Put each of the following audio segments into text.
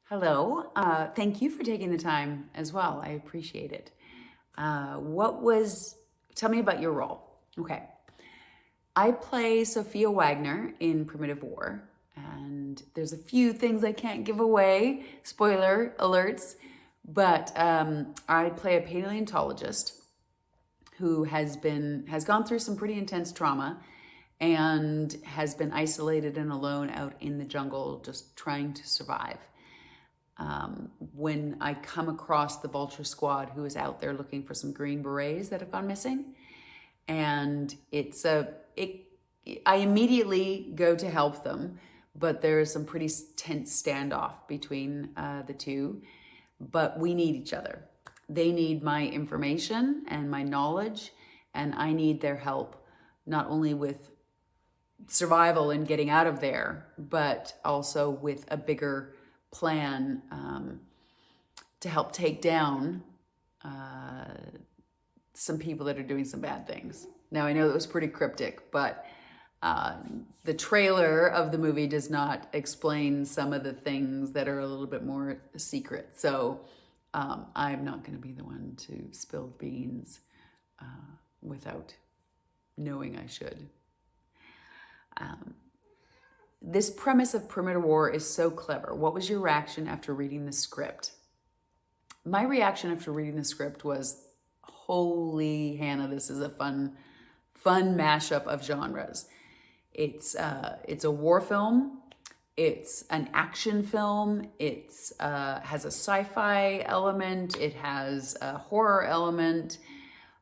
Hello. Thank you for taking the time as well. I appreciate it. Tell me about your role. Okay. I play Sophia Wagner in Primitive War, and there's a few things I can't give away, spoiler alerts, but I play a paleontologist who has gone through some pretty intense trauma and has been isolated and alone out in the jungle just trying to survive. When I come across the Vulture Squad, who is out there looking for some Green Berets that have gone missing, and I immediately go to help them, but there is some pretty tense standoff between the two. But we need each other. They need my information and my knowledge, and I need their help, not only with survival and getting out of there, but also with a bigger plan to help take down some people that are doing some bad things. Now, I know that was pretty cryptic, but the trailer of the movie does not explain some of the things that are a little bit more secret. So I'm not going to be the one to spill beans without knowing I should. This premise of Primitive War is so clever. What was your reaction after reading the script? My reaction after reading the script was, holy Hannah, this is a fun mashup of genres. It's a war film. It's an action film. It has a sci-fi element. It has a horror element,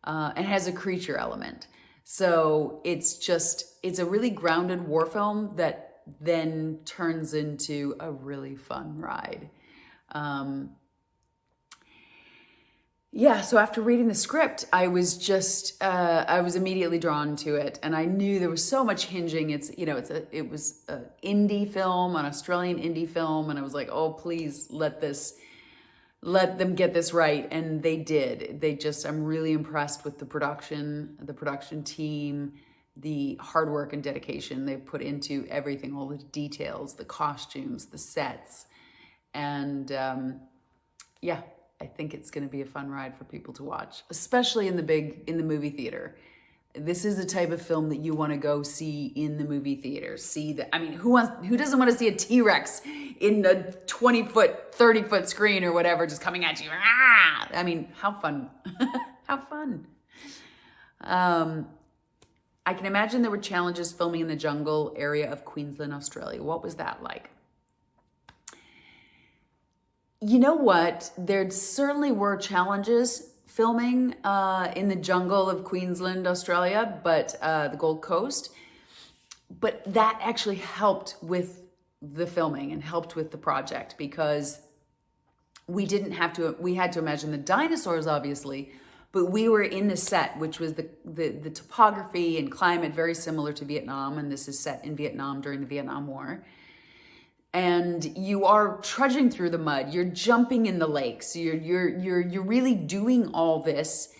and has a creature element. So it's a really grounded war film that then turns into a really fun ride. So after reading the script, I was immediately drawn to it, and I knew there was so much hinging. It was an indie film, an Australian indie film, and I was like, oh, please let them get this right, and they did. I'm really impressed with the production team, the hard work and dedication they put into everything, all the details, the costumes, the sets, and I think it's going to be a fun ride for people to watch, especially in the movie theater. This is the type of film that you want to go see in the movie theater. Who doesn't want to see a T-Rex in a 20-foot, 30-foot screen or whatever, just coming at you? Ah! How fun. How fun. I can imagine there were challenges filming in the jungle area of Queensland, Australia. What was that like? You know what? There certainly were challenges filming in the jungle of Queensland, Australia, but the Gold Coast. But that actually helped with the filming and helped with the project, because we had to imagine the dinosaurs, obviously, but we were in the set, which was the topography and climate very similar to Vietnam, and this is set in Vietnam during the Vietnam War. And you are trudging through the mud. You're jumping in the lakes. You're really doing all this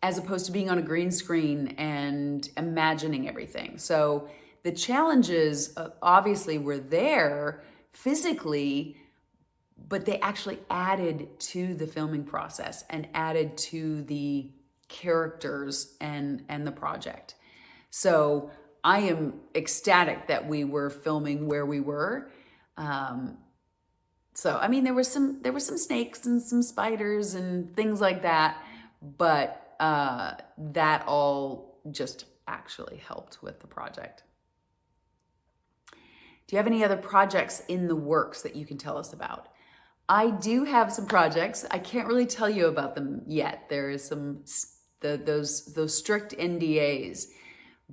as opposed to being on a green screen and imagining everything. So the challenges obviously were there physically, but they actually added to the filming process and added to the characters and the project. So I am ecstatic that we were filming where we were. There were some snakes and some spiders and things like that, but that all just actually helped with the project. Do you have any other projects in the works that you can tell us about? I do have some projects. I can't really tell you about them yet. There is those strict NDAs.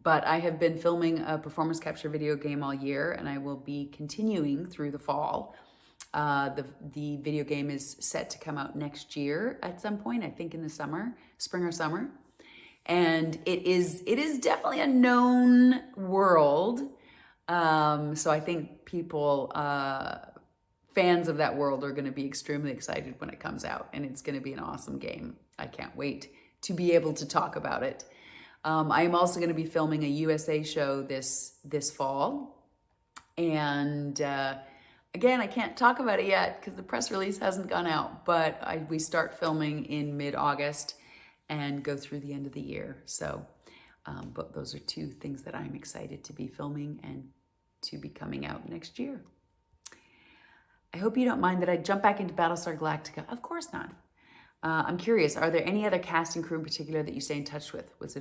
But I have been filming a performance capture video game all year, and I will be continuing through the fall. The video game is set to come out next year at some point, I think in the spring or summer. And it is definitely a known world. So I think people, fans of that world, are going to be extremely excited when it comes out, and it's going to be an awesome game. I can't wait to be able to talk about it. I am also going to be filming a USA show this fall, and Again, I can't talk about it yet because the press release hasn't gone out, but we start filming in mid-August and go through the end of the year. So, but those are two things that I'm excited to be filming and to be coming out next year. I hope you don't mind that I jump back into Battlestar Galactica. Of course not. I'm curious, are there any other cast and crew in particular that you stay in touch with? Was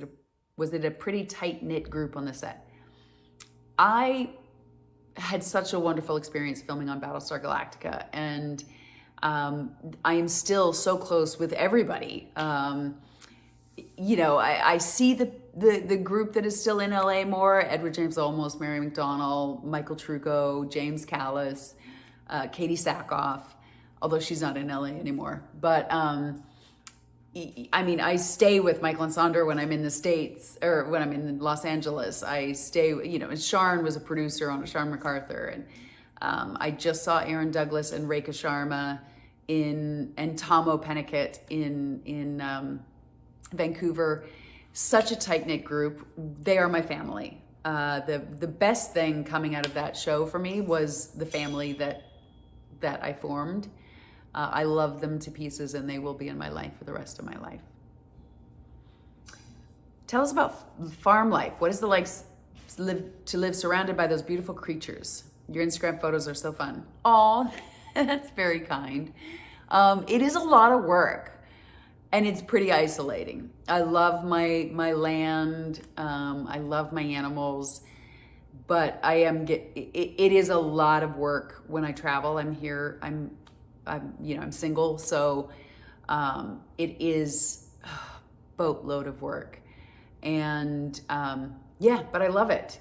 it a pretty tight-knit group on the set? I had such a wonderful experience filming on Battlestar Galactica, and I am still so close with everybody. You know, I see the group that is still in LA more: Edward James Olmos, Mary McDonnell, Michael Trucco, James Callis, Katie Sackhoff, although she's not in LA anymore. But I mean, I stay with Michael and Sandra when I'm in the States, or when I'm in Los Angeles. I stay, you know, and Sharn was a producer on Sharn MacArthur, and I just saw Aaron Douglas and Rekha Sharma and Tomo Pennicott in Vancouver. Such a tight-knit group. They are my family. The best thing coming out of that show for me was the family that I formed. I love them to pieces, and they will be in my life for the rest of my life. Tell us about farm life. What is it like to live surrounded by those beautiful creatures? Your Instagram photos are so fun. Aw, that's very kind. It is a lot of work, and it's pretty isolating. I love my land. I love my animals, but it is a lot of work when I travel. I'm single, so it is a boatload of work. And but I love it.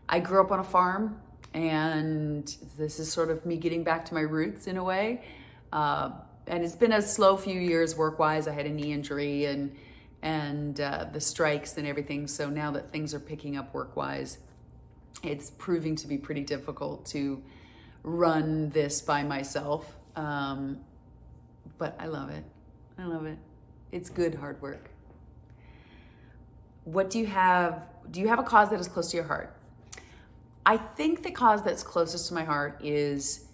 I grew up on a farm, and this is sort of me getting back to my roots in a way. And it's been a slow few years work-wise. I had a knee injury and the strikes and everything. So now that things are picking up work-wise, it's proving to be pretty difficult to run this by myself, but I love it. I love it. It's good hard work. What do you have a cause that is close to your heart? I think the cause that's closest to my heart is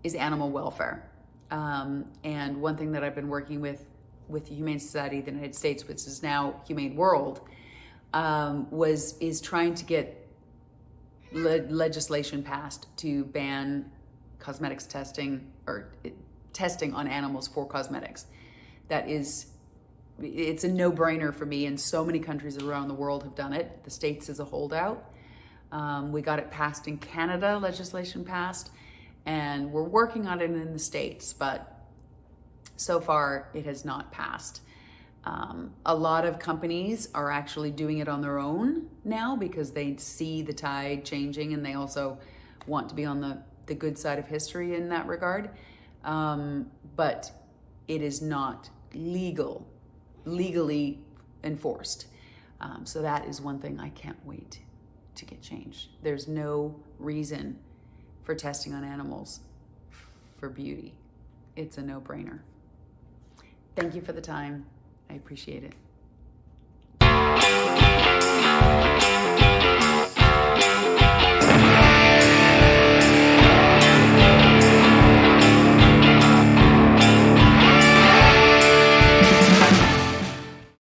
animal welfare. And one thing that I've been working with the Humane Society of the United States, which is now Humane World, is trying to get legislation passed to ban cosmetics testing, or testing on animals for cosmetics. It's a no-brainer for me, and so many countries around the world have done it. The States is a holdout. We got it passed in Canada, legislation passed, and we're working on it in the States, but so far it has not passed. A lot of companies are actually doing it on their own now because they see the tide changing, and they also want to be on the good side of history in that regard. But it is not legally enforced. So that is one thing I can't wait to get changed. There's no reason for testing on animals for beauty. It's a no-brainer. Thank you for the time. I appreciate it.